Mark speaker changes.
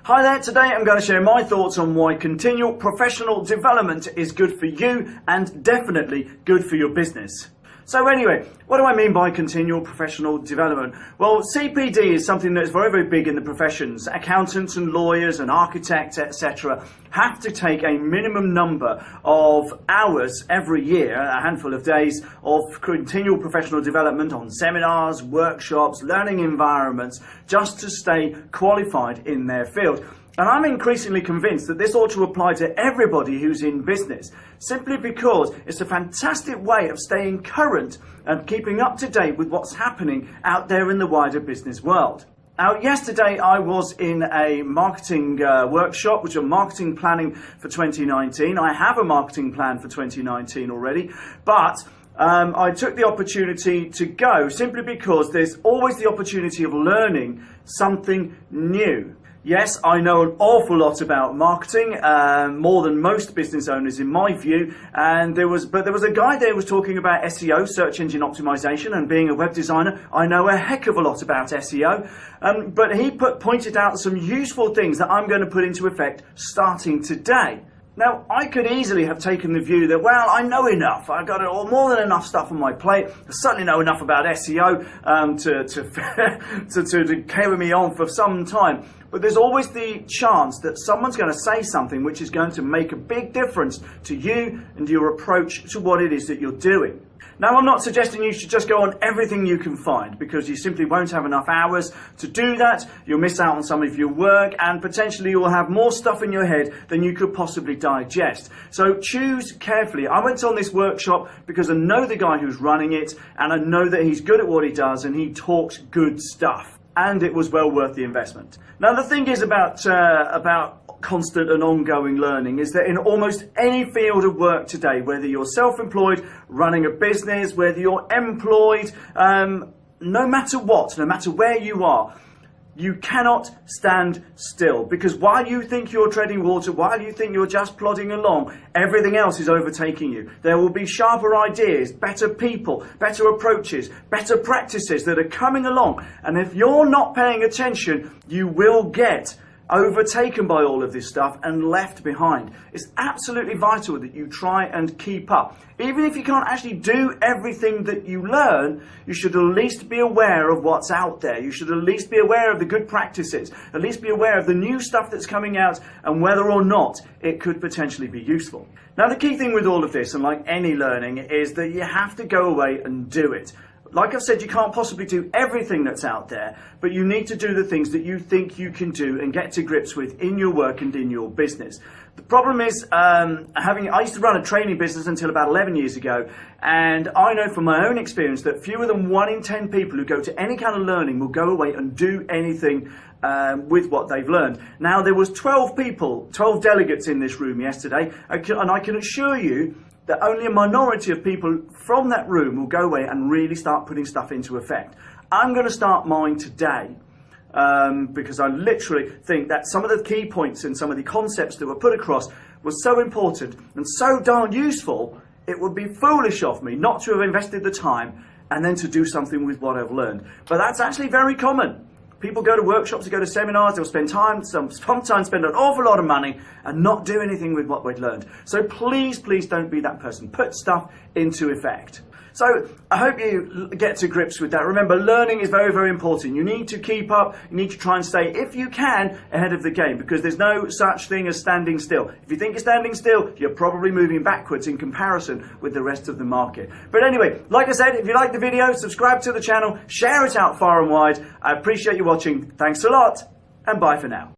Speaker 1: Hi there, today I'm going to share my thoughts on why continual professional development is good for you and definitely good for your business. So anyway, what do I mean by continual professional development? Well, CPD is something that is very, very big in the professions. Accountants and lawyers and architects, etc. have to take a minimum number of hours every year, a handful of days, of continual professional development on seminars, workshops, learning environments, just to stay qualified in their field. And I'm increasingly convinced that this ought to apply to everybody who's in business, simply because it's a fantastic way of staying current and keeping up to date with what's happening out there in the wider business world. Now, yesterday I was in a marketing workshop, which is marketing planning for 2019. I have a marketing plan for 2019 already, but I took the opportunity to go simply because there's always the opportunity of learning something new. Yes, I know an awful lot about marketing, more than most business owners in my view, and there was a guy there who was talking about SEO, search engine optimization, and being a web designer, I know a heck of a lot about SEO, but he pointed out some useful things that I'm going to put into effect starting today. Now, I could easily have taken the view that, well, I know enough. I've got more than enough stuff on my plate. I certainly know enough about SEO to carry me on for some time. But there's always the chance that someone's going to say something which is going to make a big difference to you and your approach to what it is that you're doing. Now, I'm not suggesting you should just go on everything you can find, because you simply won't have enough hours to do that. You'll miss out on some of your work, and potentially you'll have more stuff in your head than you could possibly digest. So choose carefully. I went on this workshop because I know the guy who's running it, and I know that he's good at what he does and he talks good stuff. And it was well worth the investment. Now, the thing is about constant and ongoing learning is that in almost any field of work today, whether you're self-employed, running a business, whether you're employed, no matter what, no matter where you are, you cannot stand still, because while you think you're treading water, while you think you're just plodding along, everything else is overtaking you. There will be sharper ideas, better people, better approaches, better practices that are coming along. And if you're not paying attention, you will get overtaken by all of this stuff and left behind. It's absolutely vital that you try and keep up. Even if you can't actually do everything that you learn, you should at least be aware of what's out there. You should at least be aware of the good practices, at least be aware of the new stuff that's coming out and whether or not it could potentially be useful. Now, the key thing with all of this, and like any learning, is that you have to go away and do it. Like I've said, you can't possibly do everything that's out there, but you need to do the things that you think you can do and get to grips with in your work and in your business. The problem is, I used to run a training business until about 11 years ago, and I know from my own experience that fewer than 1 in 10 people who go to any kind of learning will go away and do anything with what they've learned. Now, there was 12 delegates in this room yesterday, and I can assure you that only a minority of people from that room will go away and really start putting stuff into effect. I'm going to start mine today because I literally think that some of the key points and some of the concepts that were put across were so important and so darn useful, it would be foolish of me not to have invested the time and then to do something with what I've learned. But that's actually very common. People go to workshops, they go to seminars, they'll spend time, sometimes spend an awful lot of money and not do anything with what they've learned. So please, please don't be that person. Put stuff into effect. So I hope you get to grips with that. Remember, learning is very, very important. You need to keep up. You need to try and stay, if you can, ahead of the game, because there's no such thing as standing still. If you think you're standing still, you're probably moving backwards in comparison with the rest of the market. But anyway, like I said, if you like the video, subscribe to the channel, share it out far and wide. I appreciate you watching. Thanks a lot, and bye for now.